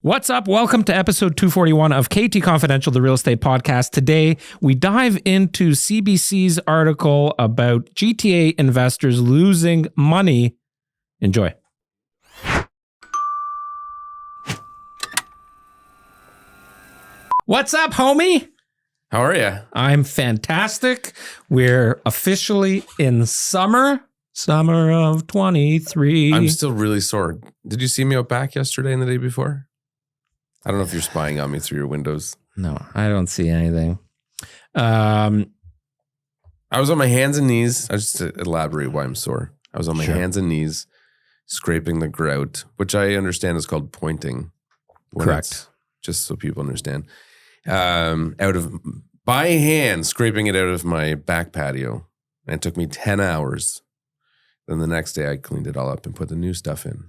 What's up? Welcome to episode 241 of KT Confidential, the real estate podcast. Today, we dive into CBC's article about GTA investors losing money. Enjoy. What's up, homie? How are you? I'm fantastic. We're officially in summer of 23. I'm still really sore. Did you see me out back yesterday and the day before? I don't know if you're spying on me through your windows. No, I don't see anything. I was on my hands and knees. I just to elaborate why I'm sore. I was on my hands and knees scraping the grout, which I understand is called pointing. Correct. Just so people understand. By hand, scraping it out of my back patio. And it took me 10 hours. Then the next day I cleaned it all up and put the new stuff in.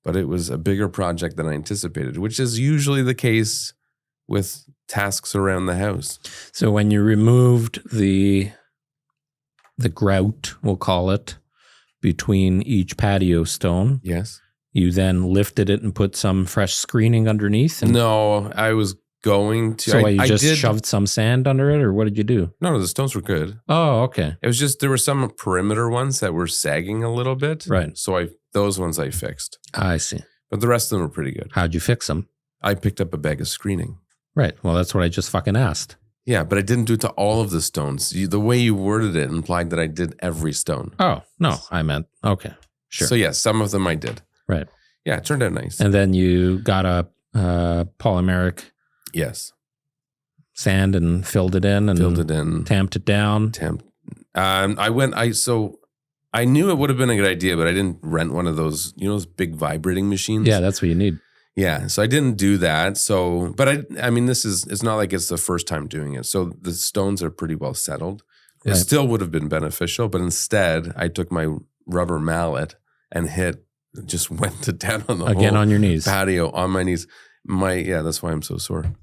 But it was a bigger project than I anticipated, which is usually the case with tasks around the house. So when you removed the grout, we'll call it, between each patio stone, Yes. you then lifted it and put some fresh screening underneath? And No, I was going to. so you just shoved some sand under it, or what did you do? No, the stones were good. Oh, okay. It was just there were some perimeter ones that were sagging a little bit. Right. So those ones I fixed. I see. But the rest of them were pretty good. How'd you fix them? I picked up a bag of screening. Right. Well, that's what I just fucking asked. Yeah, but I didn't do it to all of the stones. The way you worded it implied that I did every stone. Oh, no, I meant, okay, sure. So yes, some of them I did. Right. Yeah, it turned out nice. And then you got a polymeric Yes. sand and filled it in and tamped it down. I knew it would have been a good idea, but I didn't rent one of those, those big vibrating machines. Yeah, that's what you need. Yeah. So I didn't do that. So, but I mean, it's not like it's the first time doing it. So the stones are pretty well settled. It still would have been beneficial, but instead I took my rubber mallet and just went to town on the Again, whole on your knees. patio on my knees. That's why I'm so sore.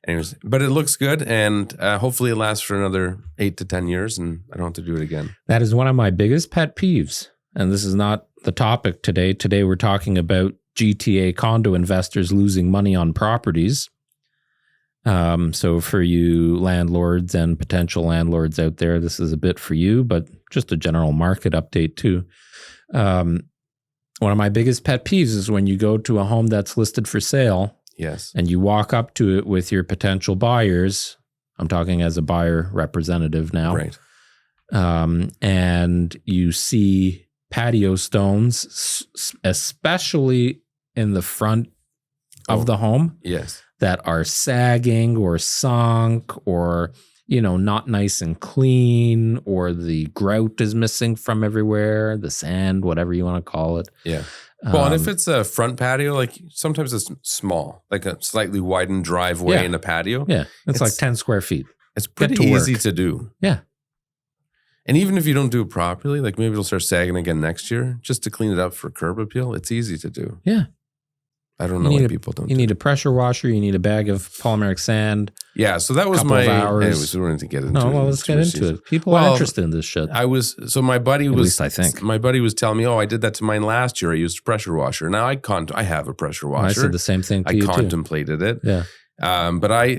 Anyways, but it looks good, and hopefully it lasts for another 8 to 10 years, and I don't have to do it again. That is one of my biggest pet peeves, and this is not the topic today. Today we're talking about GTA condo investors losing money on properties. So for you landlords and potential landlords out there, this is a bit for you, but just a general market update too. One of my biggest pet peeves is when you go to a home that's listed for sale. Yes. And you walk up to it with your potential buyers. I'm talking as a buyer representative now. Right. And you see patio stones, especially in the front of the home. Yes. That are sagging or sunk or, not nice and clean, or the grout is missing from everywhere, the sand, whatever you want to call it. Yeah. Well, and if it's a front patio, like sometimes it's small, like a slightly widened driveway in a patio. Yeah. It's like 10 square feet. It's pretty easy to do. Yeah. And even if you don't do it properly, like maybe it'll start sagging again next year, just to clean it up for curb appeal, it's easy to do. Yeah. I don't know why people don't. You need a pressure washer. You need a bag of polymeric sand. Yeah, so that was my. Anyways, we wanted to get into it. No, well, let's get into it. People are interested in this shit. My buddy was. At least I think. My buddy was telling me, I did that to mine last year. I used a pressure washer. Now I have a pressure washer. I said the same thing to you too. I contemplated it. Yeah. But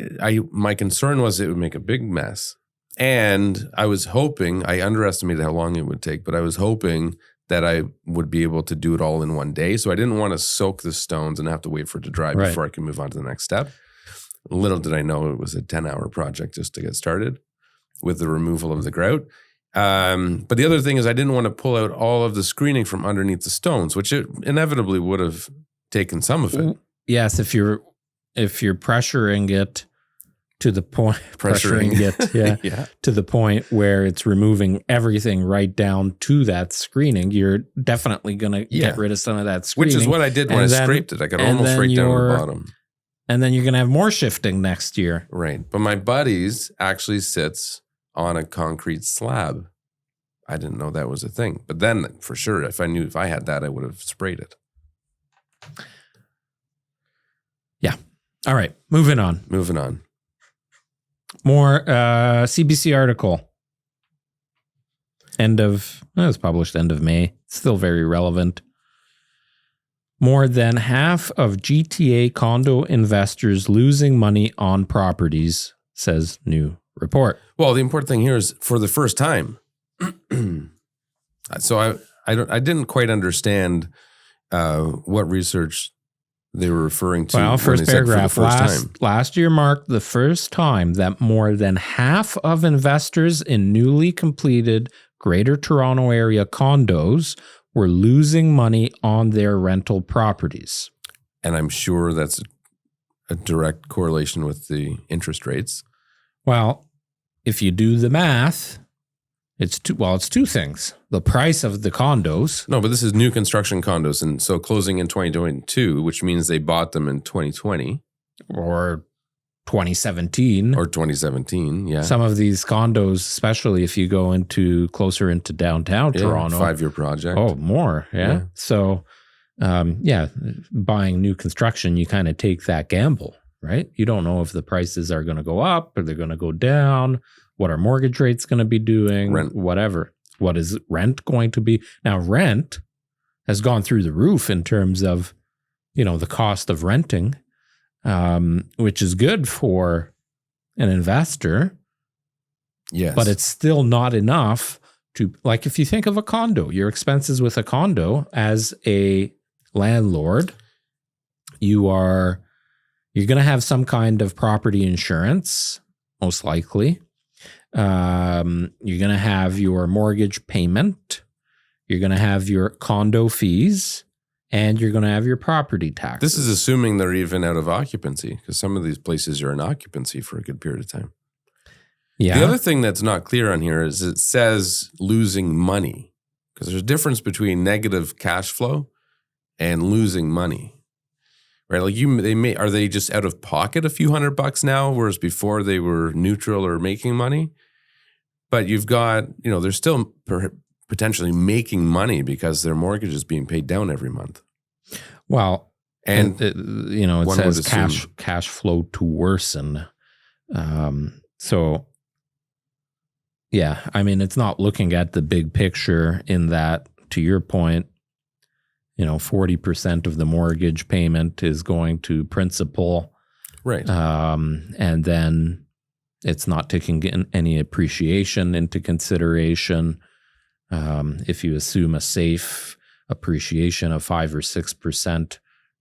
my concern was it would make a big mess. And I was hoping, I underestimated how long it would take, but I was hoping that I would be able to do it all in one day. So I didn't want to soak the stones and have to wait for it to dry before I could move on to the next step. Little did I know it was a 10-hour project just to get started with the removal of the grout. But the other thing is I didn't want to pull out all of the screening from underneath the stones, which it inevitably would have taken some of it. Yes, if you're pressuring it to the point, to the point where it's removing everything right down to that screening, you're definitely going to get rid of some of that screening. Which is what I did when I scraped it. I got almost right down to the bottom. And then you're going to have more shifting next year. Right. But my buddy's actually sits on a concrete slab. I didn't know that was a thing. But then for sure, if I had that, I would have sprayed it. Yeah. All right. Moving on. More CBC article. It was published end of May. Still very relevant. More than half of GTA condo investors losing money on properties, says new report. Well, the important thing here is for the first time. So I didn't quite understand what research they were referring to. Well, first paragraph. Time. Last year marked the first time that more than half of investors in newly completed Greater Toronto Area condos were losing money on their rental properties. And I'm sure that's a direct correlation with the interest rates. Well, if you do the math, it's two things. The price of the condos. No, but this is new construction condos. And so closing in 2022, which means they bought them in 2020. Or 2017. Or 2017, yeah. Some of these condos, especially if you go closer into downtown Toronto. 5-year project. Oh, more, yeah. So, buying new construction, you kind of take that gamble, right? You don't know if the prices are going to go up or they're going to go down. What are mortgage rates going to be doing? Rent. Whatever. What is rent going to be? Now, rent has gone through the roof in terms of, the cost of renting, which is good for an investor. Yes. But it's still not enough to, like, if you think of a condo, your expenses with a condo as a landlord, you're going to have some kind of property insurance, most likely. You're going to have your mortgage payment. You're going to have your condo fees, and you're going to have your property tax. This is assuming they're even out of occupancy, because some of these places are in occupancy for a good period of time. Yeah. The other thing that's not clear on here is it says losing money, because there's a difference between negative cash flow and losing money. Right? Like are they just out of pocket a few $100 now, whereas before they were neutral or making money? But you've got, they're still potentially making money because their mortgage is being paid down every month. Well, and it says cash flow to worsen. So, yeah, I mean, it's not looking at the big picture in that, to your point, 40% of the mortgage payment is going to principal. Right. And then it's not taking any appreciation into consideration. If you assume a safe appreciation of 5 or 6%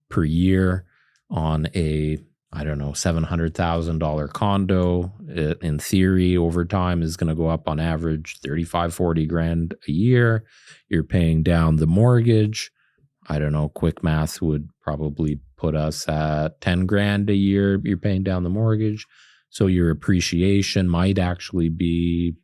per year on a, $700,000 condo, in theory, over time is going to go up on average 35, 40 grand a year. You're paying down the mortgage. Quick math would probably put us at 10 grand a year. You're paying down the mortgage. So your appreciation might actually be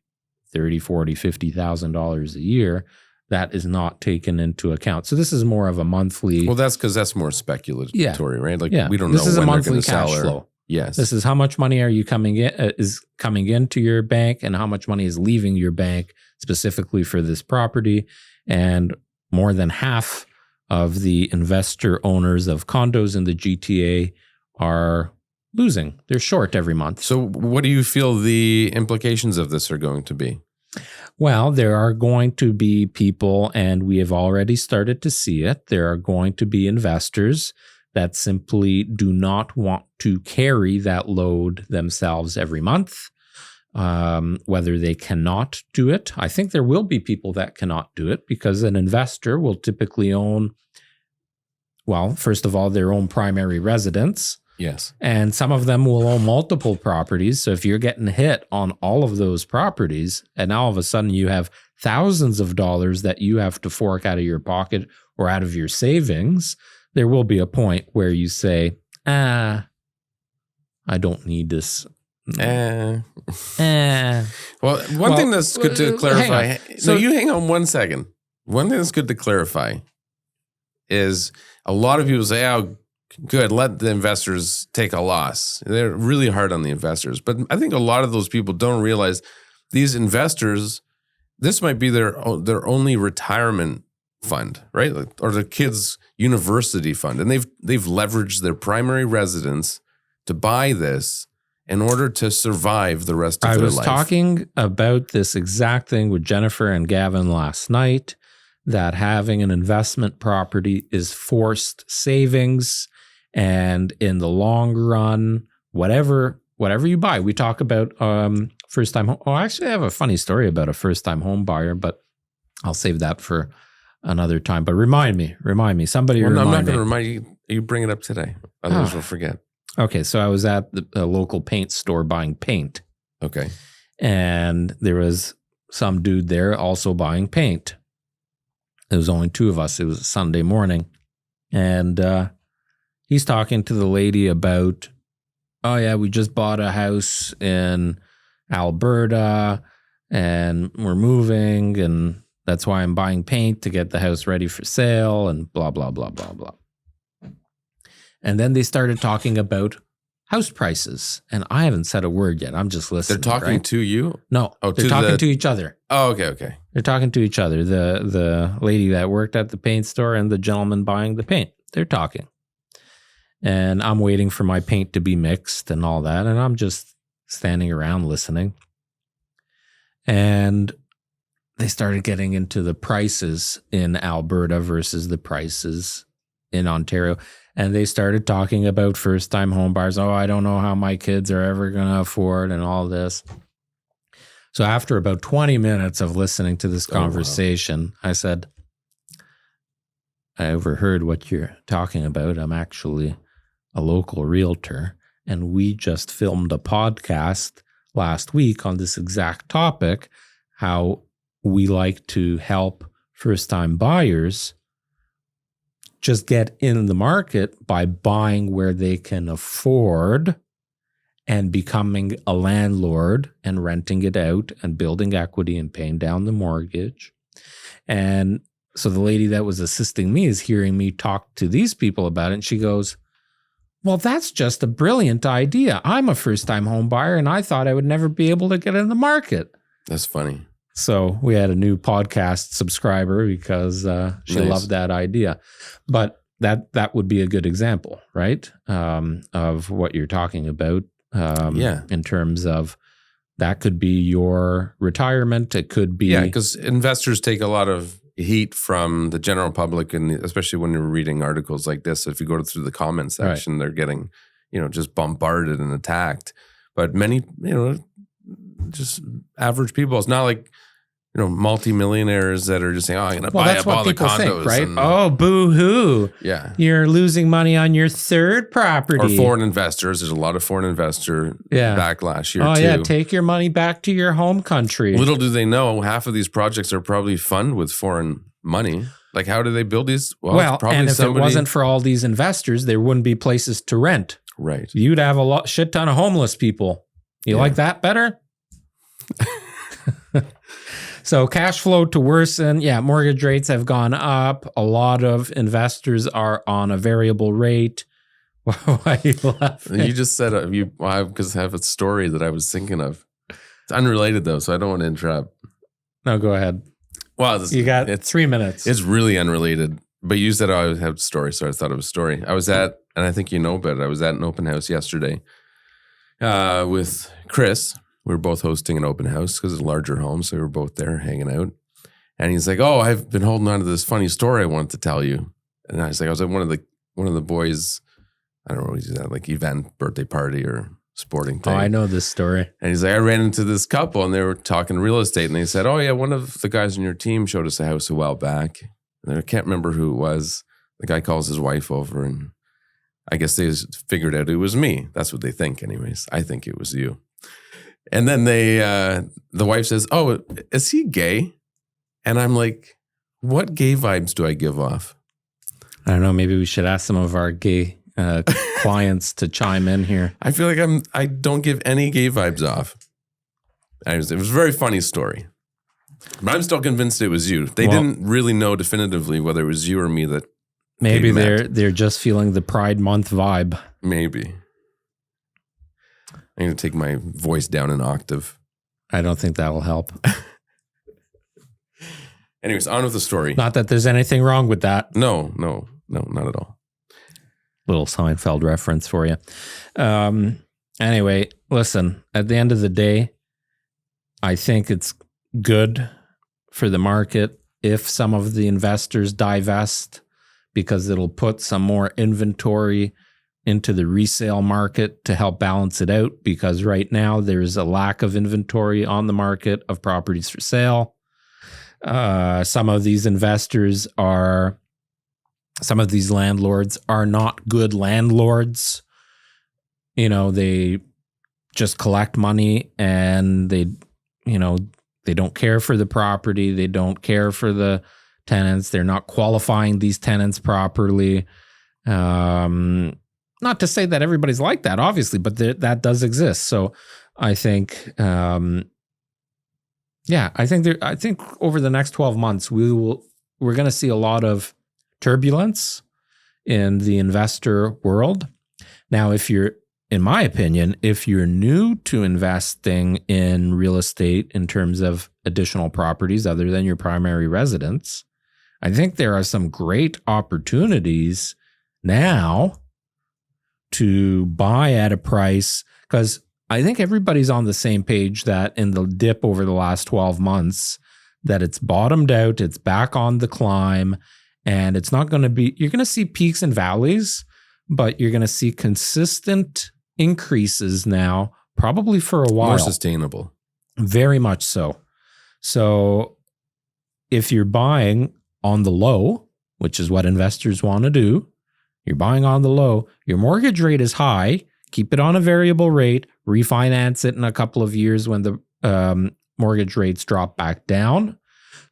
$30,000, $40,000, $50,000 a year. That is not taken into account. So this is more of a monthly. Well, that's because that's more speculatory, right? Like we don't know this is when a monthly they're going to cash sell. flow. Yes. This is how much money are you coming into your bank, and how much money is leaving your bank specifically for this property. And more than half of the investor owners of condos in the GTA are losing. They're short every month. So what do you feel the implications of this are going to be? Well, there are going to be people, and we have already started to see it, there are going to be investors that simply do not want to carry that load themselves every month, whether they cannot do it. I think there will be people that cannot do it, because an investor will typically own, well, first of all, their own primary residence. Yes. And some of them will own multiple properties. So if you're getting hit on all of those properties, and now all of a sudden you have thousands of dollars that you have to fork out of your pocket or out of your savings, there will be a point where you say, I don't need this. Well, one thing that's good to clarify. So you hang on 1 second. One thing that's good to clarify is a lot of people say, oh, good, let the investors take a loss. They're really hard on the investors. But I think a lot of those people don't realize these investors, this might be their only retirement fund, right? Or their kids' university fund. And they've leveraged their primary residence to buy this in order to survive the rest of their life. I was talking about this exact thing with Jennifer and Gavin last night. that having an investment property is forced savings, and in the long run, whatever you buy, we talk about first time home. Oh, actually, I have a funny story about a first time home buyer, but I'll save that for another time. But remind me. Somebody remind me. I'm not going to remind you. You bring it up today. Otherwise, we'll forget. Okay, so I was at the local paint store buying paint. Okay. And there was some dude there also buying paint. There was only two of us. It was a Sunday morning. And he's talking to the lady about, oh yeah, we just bought a house in Alberta and we're moving, and that's why I'm buying paint to get the house ready for sale and blah, blah, blah, blah, blah. And then they started talking about house prices. And I haven't said a word yet. I'm just listening. They're talking to you? No, they're talking to each other. Oh, okay. They're talking to each other. The lady that worked at the paint store and the gentleman buying the paint. They're talking. And I'm waiting for my paint to be mixed and all that. And I'm just standing around listening. And they started getting into the prices in Alberta versus the prices in Ontario. And they started talking about first-time home buyers. Oh, I don't know how my kids are ever going to afford and all this. So after about 20 minutes of listening to this conversation, I said, I overheard what you're talking about. I'm actually a local realtor, and we just filmed a podcast last week on this exact topic, how we like to help first-time buyers just get in the market by buying where they can afford and becoming a landlord and renting it out and building equity and paying down the mortgage. And so the lady that was assisting me is hearing me talk to these people about it. And she goes, well, that's just a brilliant idea. I'm a first-time home buyer, and I thought I would never be able to get in the market. That's funny. So we had a new podcast subscriber because she loved that idea. But that would be a good example, right? Of what you're talking about. In terms of that could be your retirement. It could be. Yeah, because investors take a lot of heat from the general public, and especially when you're reading articles like this. If you go through the comment section, they're getting, just bombarded and attacked. But many, just average people. It's not like, multimillionaires that are just saying, oh, I'm going to buy up all the condos. Think, right? Oh, boo-hoo. Yeah. You're losing money on your third property. Or foreign investors. There's a lot of foreign investor backlash here, too. Oh, yeah. Take your money back to your home country. Little do they know, half of these projects are probably funded with foreign money. Like, how do they build these? Well, probably and if it wasn't for all these investors, there wouldn't be places to rent. Right. You'd have a shit ton of homeless people. You like that better? So cash flow to worsen. Yeah, mortgage rates have gone up. A lot of investors are on a variable rate. Why are you laughing? You just said because I have a story that I was thinking of. It's unrelated though, so I don't want to interrupt. No, go ahead. Well, you got 3 minutes. It's really unrelated. But you said I have a story, so I thought it was a story. I was at, and I think you know about it, I was at an open house yesterday with Chris. We were both hosting an open house because it's a larger home, so we were both there hanging out. And he's like, "Oh, I've been holding on to this funny story I wanted to tell you." And I was at one of the boys', I don't know what he's at, like event, birthday party or sporting thing. Oh, I know this story. And he's like, I ran into this couple and they were talking real estate, and they said, "Oh yeah, one of the guys in your team showed us a house a while back." And I can't remember who it was. The guy calls his wife over, and I guess they figured out it was me. That's what they think, anyways. I think it was you. And then the wife says, "Oh, is he gay?" And I'm like, what gay vibes do I give off? I don't know. Maybe we should ask some of our gay clients to chime in here. I feel like I don't give any gay vibes off. It was a very funny story. But I'm still convinced it was you. They didn't really know definitively whether it was you or me that. Maybe they're just feeling the Pride Month vibe. Maybe. I'm going to take my voice down an octave. I don't think that will help. Anyways, on with the story. Not that there's anything wrong with that. No, not at all. Little Seinfeld reference for you. Anyway, listen, at the end of the day, I think it's good for the market if some of the investors divest, because it'll put some more inventory into the resale market to help balance it out, because right now there's a lack of inventory on the market of properties for sale. Some of these landlords are not good landlords. They just collect money and they don't care for the property. They don't care for the tenants. They're not qualifying these tenants properly. Not to say that everybody's like that, obviously, but that does exist. So I think, I think over the next 12 months, we're going to see a lot of turbulence in the investor world. Now, in my opinion, if you're new to investing in real estate in terms of additional properties other than your primary residence, I think there are some great opportunities now to buy at a price, because I think everybody's on the same page that in the dip over the last 12 months, that it's bottomed out, it's back on the climb, and it's not going to be, you're going to see peaks and valleys, but you're going to see consistent increases now, probably for a while. More sustainable. Very much so. So if you're buying on the low, which is what investors want to do, you're buying on the low, your mortgage rate is high, keep it on a variable rate, refinance it in a couple of years when the mortgage rates drop back down.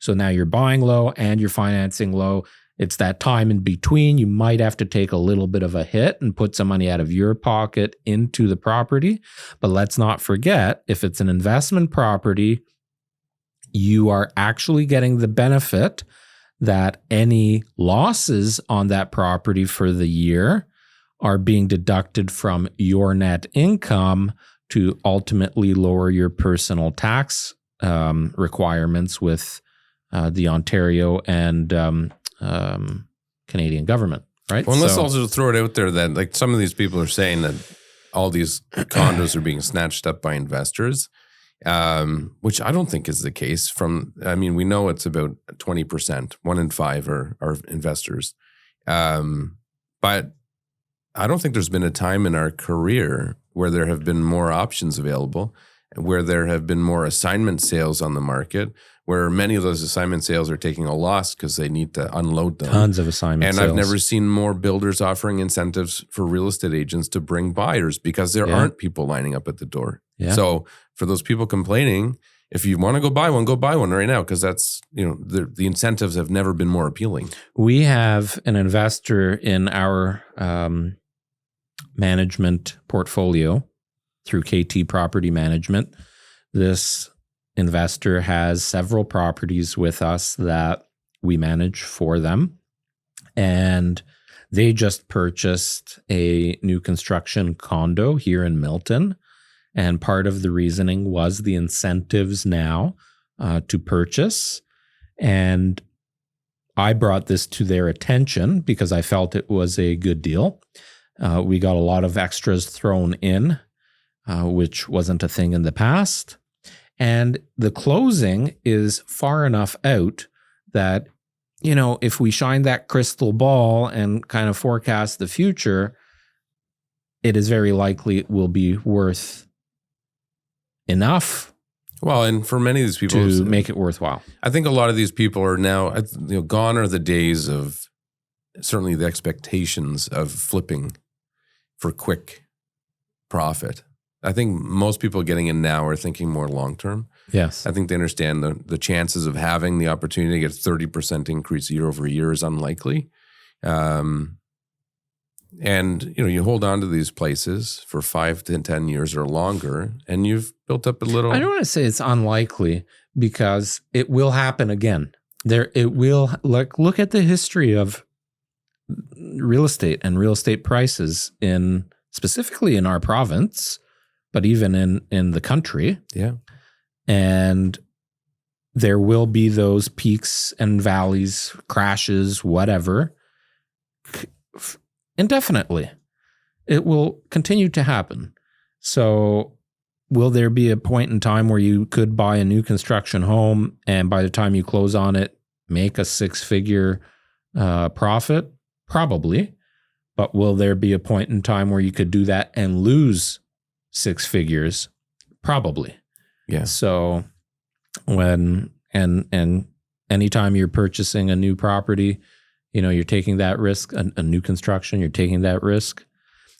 So now you're buying low and you're financing low. It's that time in between. You might have to take a little bit of a hit and put some money out of your pocket into the property. But let's not forget, if it's an investment property, you are actually getting the benefit that any losses on that property for the year are being deducted from your net income to ultimately lower your personal tax requirements with the Ontario and Canadian government, right? Well, let's also throw it out there that like some of these people are saying that all these condos are being snatched up by investors, which I don't think is the case. We know it's about 20%, 1 in 5 are investors. But I don't think there's been a time in our career where there have been more options available, where there have been more assignment sales on the market, where many of those assignment sales are taking a loss because they need to unload them. Tons of assignment sales. And I've never seen more builders offering incentives for real estate agents to bring buyers because there aren't people lining up at the door. Yeah. So for those people complaining, if you want to go buy one right now, because that's, the incentives have never been more appealing. We have an investor in our management portfolio through KT Property Management. This investor has several properties with us that we manage for them. And they just purchased a new construction condo here in Milton. And part of the reasoning was the incentives now to purchase. And I brought this to their attention because I felt it was a good deal. We got a lot of extras thrown in, which wasn't a thing in the past. And the closing is far enough out that, if we shine that crystal ball and kind of forecast the future, it is very likely it will be worth enough. Well, and for many of these people to make it worthwhile. I think a lot of these people are now, gone are the days of certainly the expectations of flipping for quick profit. I think most people getting in now are thinking more long-term. Yes. I think they understand the chances of having the opportunity to get a 30% increase year over year is unlikely. And, you hold on to these places for 5 to 10 years or longer, and you've built up a little. I don't want to say it's unlikely because it will happen again. It will, look at the history of real estate and real estate prices specifically in our province, but even in the country. Yeah. And there will be those peaks and valleys, crashes, whatever, indefinitely. It will continue to happen. So will there be a point in time where you could buy a new construction home and by the time you close on it, make a 6-figure profit? Probably. But will there be a point in time where you could do that and lose 6 figures? Probably. Yeah. So when and anytime you're purchasing a new property, you're taking that risk, a new construction, you're taking that risk.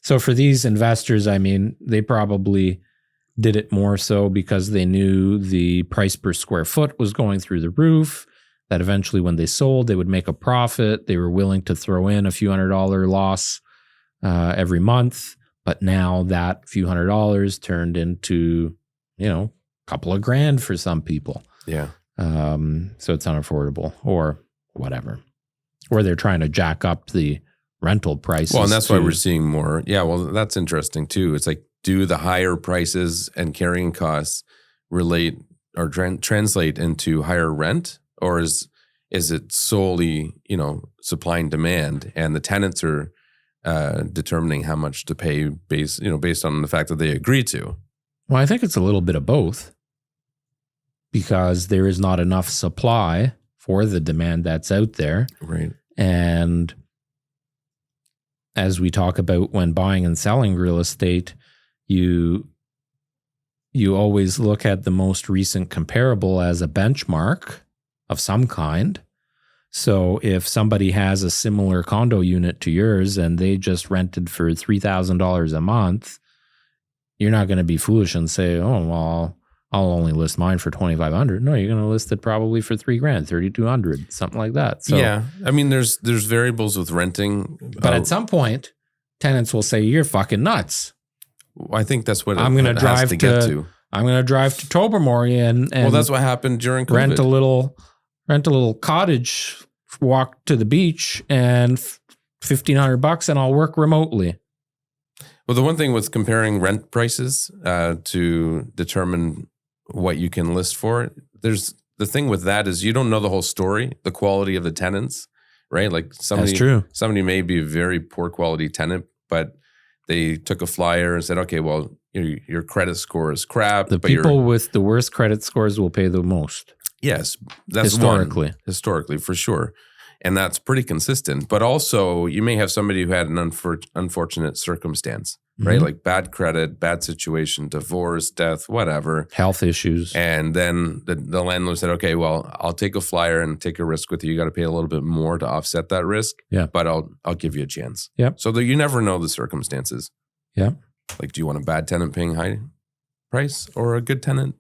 So for these investors, I mean, they probably did it more so because they knew the price per square foot was going through the roof, that eventually when they sold, they would make a profit. They were willing to throw in a few $100 loss every month. But now that few $100 turned into, a couple of grand for some people. Yeah. So it's unaffordable or whatever. Or they're trying to jack up the rental prices. Well, and that's why we're seeing more. Yeah, well, that's interesting too. It's like, do the higher prices and carrying costs relate or translate into higher rent? Or is it solely, supply and demand, and the tenants are determining how much to pay based on the fact that they agree to? Well, I think it's a little bit of both, because there is not enough supply for the demand that's out there. Right. And as we talk about when buying and selling real estate, you always look at the most recent comparable as a benchmark of some kind. So if somebody has a similar condo unit to yours and they just rented for $3,000 a month, you're not going to be foolish and say, oh, well, I'll only list mine for $2,500. No, you're going to list it probably for $3,000, $3,200, something like that. So, yeah, I mean, there's variables with renting, but at some point, tenants will say, "You're fucking nuts." I think that's what I'm going to drive to get to. I'm going to drive to Tobermory and well, that's what happened during COVID. Rent a little cottage, walk to the beach, and $1,500, and I'll work remotely. Well, the one thing with comparing rent prices to determine what you can list for, there's the thing with that is you don't know the whole story, the quality of the tenants, right? Like That's true. Somebody may be a very poor quality tenant, but they took a flyer and said, okay, well, your credit score is crap. The people with the worst credit scores will pay the most. Yes, that's historically for sure. And that's pretty consistent. But also you may have somebody who had an unfortunate circumstance, right? Mm-hmm. Like bad credit, bad situation, divorce, death, whatever. Health issues. And then the landlord said, okay, well, I'll take a flyer and take a risk with you. You got to pay a little bit more to offset that risk. Yeah. But I'll give you a chance. Yep. So that you never know the circumstances. Yeah. Like, do you want a bad tenant paying high price or a good tenant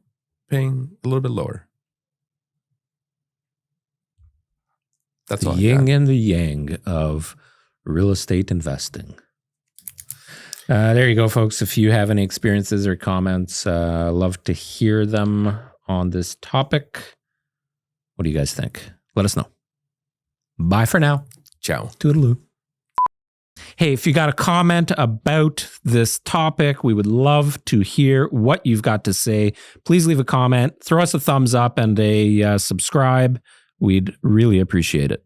paying a little bit lower? That's the yin and the yang of real estate investing. There you go, folks. If you have any experiences or comments, love to hear them on this topic. What do you guys think? Let us know. Bye for now. Ciao. Toodaloo. Hey, if you got a comment about this topic, we would love to hear what you've got to say. Please leave a comment, throw us a thumbs up and a subscribe. We'd really appreciate it.